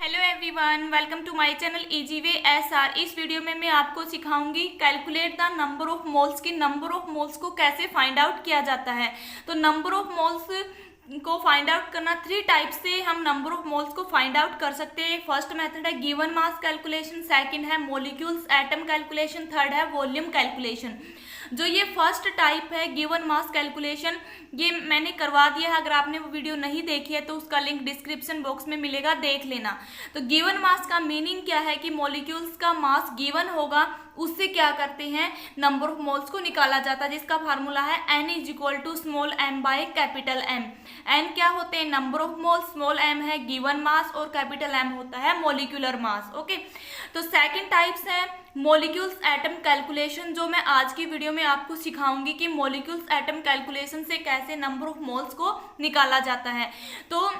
Hello everyone, welcome to my channel easy way SR. इस video में मैं आपको सिखाऊंगी calculate the number of moles की नंबर ऑफ मोल्स को कैसे फाइंड आउट किया जाता है। तो नंबर ऑफ मोल्स को फाइंड आउट करना 3 टाइप से हम नंबर ऑफ मोल्स को फाइंड आउट कर सकते हैं। फर्स्ट मेथड है गिवन मास कैलकुलेशन, सेकंड है मॉलिक्यूल्स एटम कैलकुलेशन, थर्ड है वॉल्यूम कैलकुलेशन। जो ये फर्स्ट टाइप है गिवन मास कैलकुलेशन, ये मैंने करवा दिया है। अगर आपने वो वीडियो नहीं देखी है तो उसका लिंक डिस्क्रिप्शन बॉक्स में मिलेगा, देख लेना। तो गिवन मास का मीनिंग क्या है कि मॉलिक्यूल्स का मास गिवन होगा, उससे क्या करते हैं नंबर ऑफ मोल्स को निकाला जाता है, जिसका फार्मूला है n is equal to small m by capital M। n क्या होते हैं number of moles, small m है गिवन मास और कैपिटल M होता है मॉलिक्यूलर मास। ओके, तो सेकंड टाइप्स है मॉलिक्यूल्स एटम कैलकुलेशन, जो मैं आज की वीडियो में आपको सिखाऊंगी कि मॉलिक्यूल्स एटम कैलकुलेशन से कैसे नंबर ऑफ मोल्स को निकाला जाता है। तो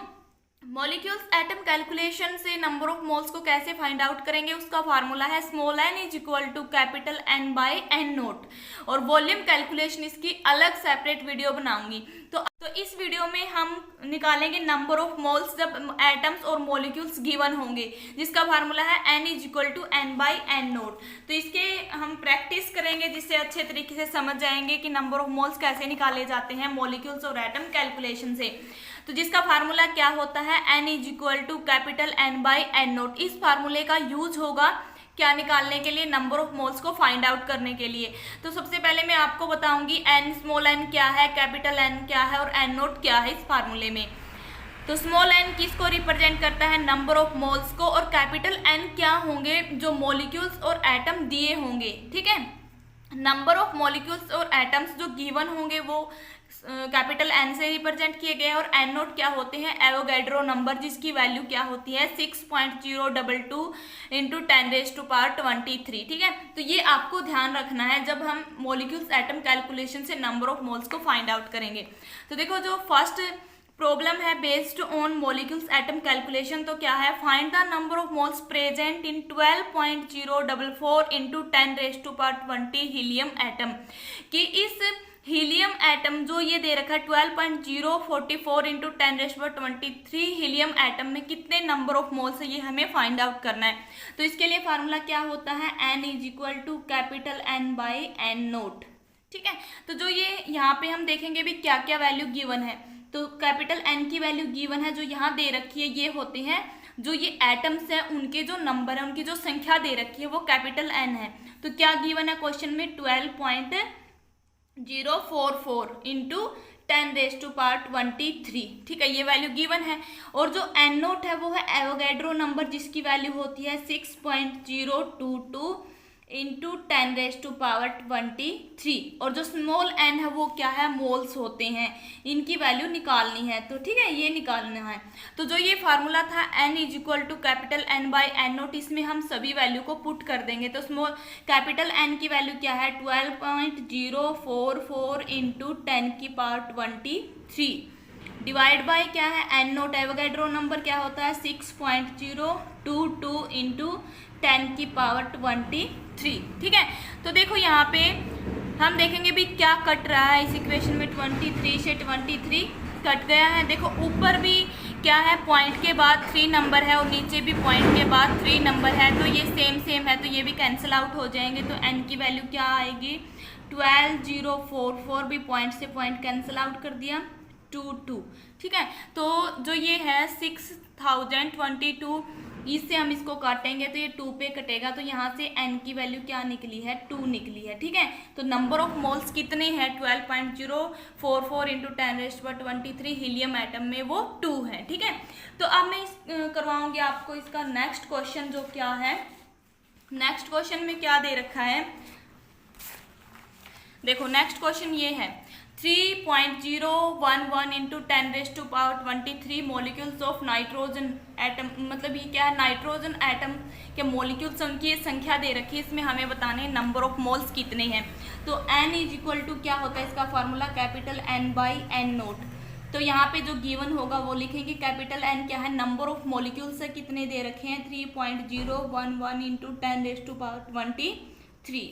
मॉलिक्यूल्स एटम कैलकुलेशन से नंबर ऑफ मोल्स को कैसे फाइंड आउट करेंगे, उसका फार्मूला है small n is equal to capital N by N naught. और वॉल्यूम कैलकुलेशन इसकी अलग सेपरेट वीडियो बनाऊंगी। तो इस वीडियो में हम निकालेंगे नंबर ऑफ मोल्स जब एटम्स और मॉलिक्यूल्स गिवन होंगे, जिसका फार्मूला है n is equal to N by N naught. तो इसके हम प्रैक्टिस करेंगे, जिससे अच्छे तरीके से समझ जाएंगे कि नंबर ऑफ मोल्स कैसे निकाले जाते हैं मॉलिक्यूल्स और एटम कैलकुलेशन से। तो जिसका फार्मूला क्या होता है n is equal to capital N by N naught. इस फार्मूले का यूज होगा क्या निकालने के लिए, नंबर ऑफ मोल्स को फाइंड आउट करने के लिए। तो सबसे पहले मैं आपको बताऊंगी n स्मॉल n क्या है, कैपिटल N क्या है और N नोट क्या है इस फार्मूले में। तो स्मॉल n किसको रिप्रेजेंट करता है, नंबर ऑफ मोल्स को, और कैपिटल N क्या होंगे, जो मॉलिक्यूल्स और एटम दिए होंगे। ठीक है, नंबर ऑफ मॉलिक्यूल्स और एटम्स जो गिवन होंगे वो कैपिटल N से रिप्रेजेंट किए गए, और N नोट क्या होते हैं एवोगैड्रो नंबर, जिसकी वैल्यू क्या होती है 6.022 इंटू 10⁻23। ठीक है, तो ये आपको ध्यान रखना है जब हम मॉलिक्यूल्स एटम कैलकुलेशन से नंबर ऑफ मोल्स को फाइंड आउट करेंगे। तो देखो, जो फर्स्ट प्रॉब्लम है based on molecules atom calculation, तो क्या है find the number of moles present in 12.044 into 10⁻20 helium atom. कि इस हीलियम एटम जो ये दे रखा है 12.044 इंटू 10⁻23 हीलियम एटम में कितने नंबर ऑफ मोल्स है, ये हमें फाइंड आउट करना है। तो इसके लिए फार्मूला क्या होता है n is equal to capital N by N naught. ठीक है, तो जो ये यहाँ पे हम देखेंगे भी क्या क्या वैल्यू गिवन है। तो कैपिटल N की वैल्यू गिवन है जो यहाँ दे रखी है, ये होते हैं जो ये एटम्स है उनके जो नंबर है, उनकी जो संख्या दे रखी है वो कैपिटल N है। तो क्या गिवन है क्वेश्चन में 12.044 इंटू 10⁻23। ठीक है, ये वैल्यू गिवन है। और जो N नोट है वो है एवोगैड्रो नंबर, जिसकी वैल्यू होती है 6.022 इंटू 10⁻23। और जो स्मॉल n है वो क्या है मोल्स होते हैं, इनकी वैल्यू निकालनी है। तो ठीक है, ये निकालना है। तो जो ये फार्मूला था n is equal to capital N by N naught, इसमें हम सभी वैल्यू को पुट कर देंगे। तो स्मॉल कैपिटल N की वैल्यू क्या है 12.044 इंटू 10⁻23 डिवाइड बाय क्या है N नोट एवोगैड्रो नंबर क्या होता है 6.022 इंटू 10⁻23। ठीक है, तो देखो यहाँ पे हम देखेंगे भी क्या कट रहा है इस इक्वेशन में, 23 से 23 कट गया है। देखो ऊपर भी क्या है पॉइंट के बाद 3 नंबर है और नीचे भी पॉइंट के बाद 3 नंबर है, तो ये सेम है, तो ये भी कैंसिल आउट हो जाएंगे। तो n की वैल्यू क्या आएगी 12044 भी पॉइंट से पॉइंट कैंसिल आउट कर दिया 22। ठीक है, तो जो ये है 6022 इससे हम इसको काटेंगे तो ये 2 पे कटेगा, तो यहाँ से n की वैल्यू क्या निकली है 2 निकली है। ठीक है, तो नंबर ऑफ मोल्स कितने हैं 12.044 इंटू 10⁻23 हीलियम एटम में वो 2 है। ठीक है, तो अब मैं करवाऊंगी आपको इसका नेक्स्ट क्वेश्चन, जो क्या है नेक्स्ट क्वेश्चन में क्या दे रखा है। देखो नेक्स्ट क्वेश्चन ये है 3.011 into 10⁻23 molecules of nitrogen atom. मतलब ये क्या है नाइट्रोजन एटम के मॉलिक्यूल्स, उनकी संख्या दे रखी है, इसमें हमें बताने नंबर ऑफ मोल्स कितने हैं। तो n इज इक्वल टू क्या होता है इसका formula capital N by N naught. तो यहाँ पे जो गिवन होगा वो लिखेंगे कैपिटल N क्या है नंबर ऑफ मॉलिक्यूल्स है, कितने दे रखे हैं 3.011 इंटू 10⁻23।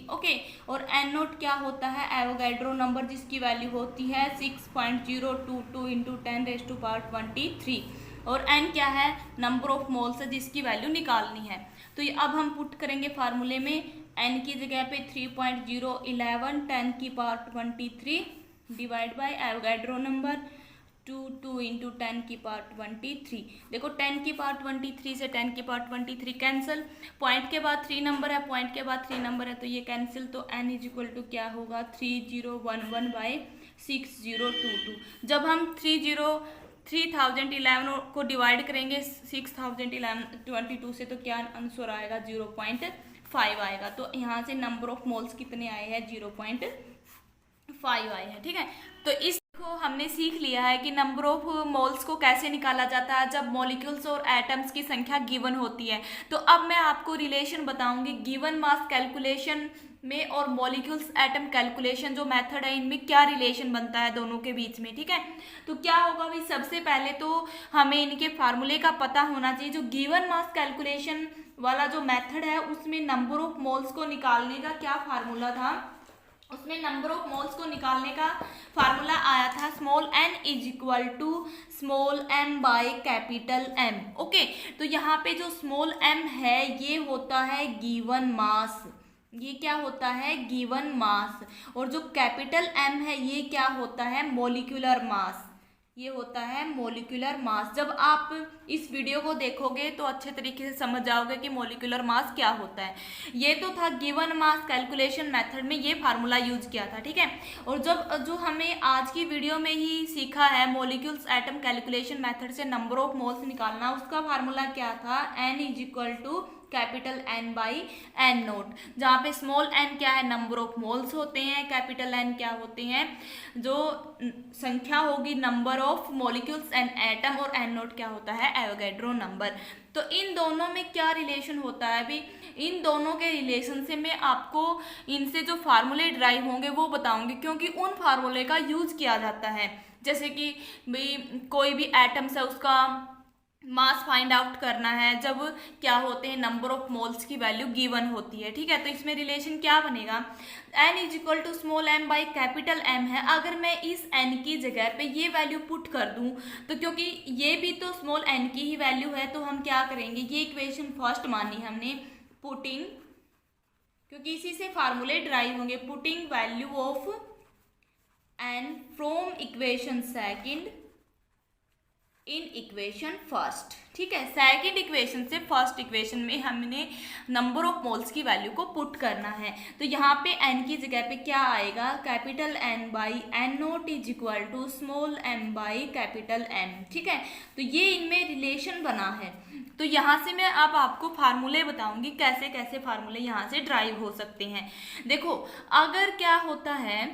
ओके, और N नोट क्या होता है एवोगैड्रो नंबर, जिसकी वैल्यू होती है 6.022 इंटू 10⁻23। और n क्या है, नंबर ऑफ मोल्स है जिसकी वैल्यू निकालनी है। तो ये अब हम पुट करेंगे फार्मूले में, n की जगह पे 3.011 10 की power 23 divide by Avogadro number 2 into 10 की पावर 23। देखो 10 की पावर 23 से 10 की पावर 23 कैंसिल, पॉइंट के बाद 3 नंबर है, पॉइंट के बाद 3 नंबर है तो ये कैंसिल, तो n इज इक्वल टू क्या होगा 3011 बाई 6022। जब हम 3011 को डिवाइड करेंगे 6022 से तो क्या आंसर आएगा 0.5 आएगा। तो यहाँ से नंबर ऑफ मोल्स कितने आए हैं 0.5 आए हैं। ठीक है, तो इसको हमने सीख लिया है कि नंबर ऑफ मोल्स को कैसे निकाला जाता है जब मॉलिक्यूल्स और एटम्स की संख्या गिवन होती है। तो अब मैं आपको रिलेशन बताऊंगी गिवन मास कैलकुलेशन में और मॉलिक्यूल्स एटम कैलकुलेशन जो मेथड है इनमें क्या रिलेशन बनता है दोनों के बीच में। ठीक है, तो क्या होगा भाई, सबसे पहले तो हमें इनके फार्मूले का पता होना चाहिए। जो गिवन मास कैलकुलेशन वाला जो मेथड है उसमें नंबर ऑफ मोल्स को निकालने का क्या फार्मूला था, उसमें नंबर ऑफ मोल्स को निकालने का फार्मूला आया था small n is equal to small m by capital M। Okay, तो यहाँ पे जो स्मॉल m है ये होता है गिवन मास, ये क्या होता है गिवन मास, और जो कैपिटल M है ये क्या होता है मॉलिक्यूलर मास, ये होता है मॉलिक्यूलर मास। जब आप इस वीडियो को देखोगे तो अच्छे तरीके से समझ जाओगे कि मॉलिक्यूलर मास क्या होता है। ये तो था गिवन मास कैलकुलेशन मेथड में ये फार्मूला यूज किया था। ठीक है, और जब जो हमें आज की वीडियो में ही सीखा है मॉलिक्यूल्स एटम कैलकुलेशन मेथड से नंबर ऑफ मोल्स निकालना, उसका फार्मूला क्या था n is equal to capital N by N naught, जहाँ पे स्मॉल n क्या है नंबर ऑफ मोल्स होते हैं, कैपिटल N क्या होते हैं जो संख्या होगी number of molecules and atom, और N नोट क्या होता है एवोगैड्रो नंबर। तो इन दोनों में क्या रिलेशन होता है अभी, इन दोनों के रिलेशन से मैं आपको इनसे जो फार्मूले ड्राइव होंगे वो बताऊंगी, क्योंकि उन फार्मूले का यूज किया जाता है। जैसे कि भाई कोई भी एटम्स है उसका मास फाइंड आउट करना है जब क्या होते हैं नंबर ऑफ मोल्स की वैल्यू गिवन होती है। ठीक है, तो इसमें रिलेशन क्या बनेगा, n is equal to small m by capital M है। अगर मैं इस n की जगह पे ये वैल्यू पुट कर दूं तो क्योंकि ये भी तो स्मॉल n की ही वैल्यू है तो हम क्या करेंगे, ये इक्वेशन फर्स्ट मानी हमने पुटिंग, क्योंकि इसी से फार्मूले ड्राइव होंगे, putting value of n from equation second in equation first. ठीक है, सेकंड इक्वेशन से फर्स्ट इक्वेशन में हमने नंबर ऑफ मोल्स की वैल्यू को पुट करना है। तो यहाँ पे n की जगह पे क्या आएगा capital N by N naught is equal to small m by capital M। ठीक है, तो ये इनमें रिलेशन बना है। तो यहाँ से मैं अब आपको फार्मूले बताऊंगी कैसे कैसे फार्मूले यहाँ से ड्राइव हो सकते हैं। देखो अगर क्या होता है,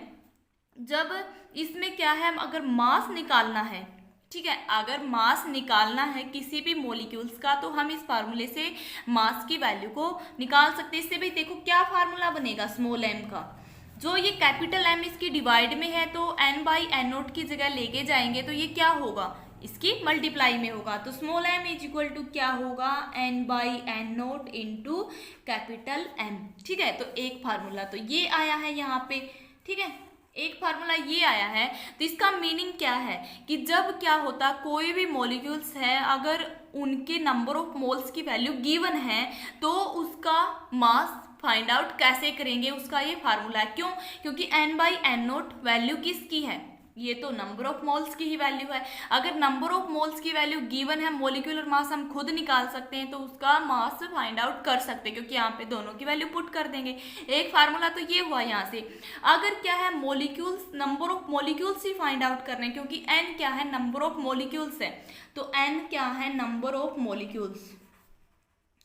जब इसमें क्या है, अगर मास निकालना है, ठीक है, अगर मास निकालना है किसी भी मॉलिक्यूल्स का तो हम इस फार्मूले से मास की वैल्यू को निकाल सकते हैं। इससे भी देखो क्या फार्मूला बनेगा स्मॉल m का, जो ये कैपिटल M इसकी डिवाइड में है तो n बाई N नोट की जगह लेके जाएंगे तो ये क्या होगा, इसकी मल्टीप्लाई में होगा। तो small m is equal to क्या होगा n by N naught into capital M। ठीक है, तो एक फार्मूला तो ये आया है यहाँ पे। ठीक है, एक फार्मूला ये आया है। तो इसका मीनिंग क्या है कि जब क्या होता, कोई भी मॉलिक्यूल्स है अगर उनके नंबर ऑफ मोल्स की वैल्यू गिवन है तो उसका मास फाइंड आउट कैसे करेंगे, उसका ये फार्मूला है। क्यों, क्योंकि n by N note value किसकी है, ये तो नंबर ऑफ मोल्स की ही वैल्यू है। अगर नंबर ऑफ मोल्स की वैल्यू गिवन है, मॉलिक्यूलर मास हम खुद निकाल सकते हैं तो उसका मास फाइंड आउट कर सकते हैं, क्योंकि यहाँ पे दोनों की वैल्यू पुट कर देंगे। एक फार्मूला तो ये हुआ यहाँ से। अगर क्या है molecules, number of molecules he find out करने, क्योंकि n क्या है नंबर ऑफ मॉलिक्यूल्स है, तो n क्या है number of molecules,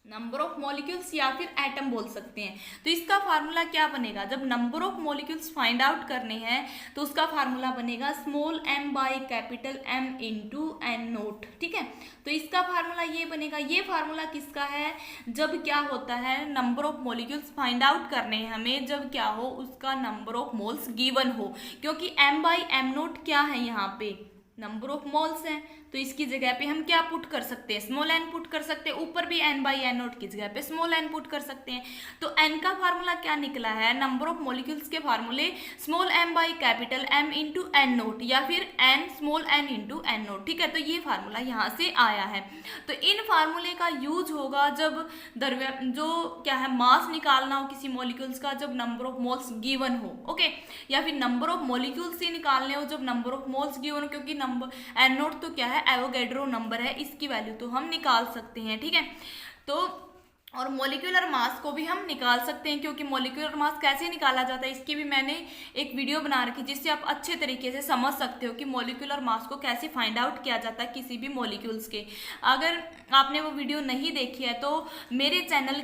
number of molecules या फिर एटम बोल सकते हैं। तो इसका फार्मूला क्या बनेगा, जब number of molecules find out करने हैं तो उसका फार्मूला बनेगा small m by capital M into N naught. ठीक है, तो इसका फार्मूला ये बनेगा। ये फार्मूला किसका है, जब क्या होता है number of molecules find out करने हैं हमें, जब क्या हो उसका नंबर ऑफ मोल्स गिवन हो, क्योंकि m बाई M नोट क्या है यहाँ पे नंबर ऑफ मोल्स हैं। तो इसकी जगह पे हम क्या पुट कर सकते हैं, स्मॉल एन पुट कर सकते हैं, ऊपर भी एन बाई एन नोट की जगह पे स्मॉल एन पुट कर सकते हैं। तो एन का फार्मूला क्या निकला है, नंबर ऑफ मॉलिक्यूल्स के फार्मूले small m by capital M into N naught या फिर N small n into N naught, ठीक है। तो ये फार्मूला यहाँ से आया है। तो इन फार्मूले का यूज होगा जब जो क्या है मास निकालना हो किसी मॉलिक्यूल्स का, जब नंबर ऑफ मोल्स गिवन हो, ओके, या फिर नंबर ऑफ मॉलिक्यूल्स ही निकालने हो जब नंबर ऑफ मोल्स गिवन हो, क्योंकि नंबर एन नोट तो क्या है एवोगैड्रो नंबर है, इसकी वैल्यू तो हम निकाल सकते हैं, ठीक है। तो और मॉलिक्यूलर मास को भी हम निकाल सकते हैं, क्योंकि मॉलिक्यूलर मास कैसे निकाला जाता है इसकी भी मैंने एक वीडियो बना रखी जिससे आप अच्छे तरीके से समझ सकते हो कि मॉलिक्यूलर मास को कैसे फाइंड आउट किया जाता है किसी भी मॉलिक्यूल्स के। अगर आपने वो वीडियो नहीं देखी है तो मेरे चैनल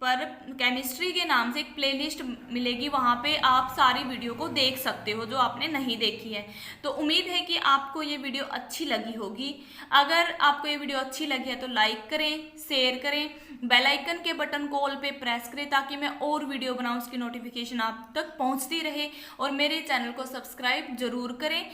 पर केमिस्ट्री के नाम से एक प्लेलिस्ट मिलेगी, वहाँ पे आप सारी वीडियो को देख सकते हो जो आपने नहीं देखी है। तो उम्मीद है कि आपको ये वीडियो अच्छी लगी होगी। अगर आपको ये वीडियो अच्छी लगी है तो लाइक करें, शेयर करें, बेल आइकन के बटन को ऑल पे प्रेस करें ताकि मैं और वीडियो बनाऊँ उसकी नोटिफिकेशन आप तक पहुँचती रहे, और मेरे चैनल को सब्सक्राइब जरूर करें।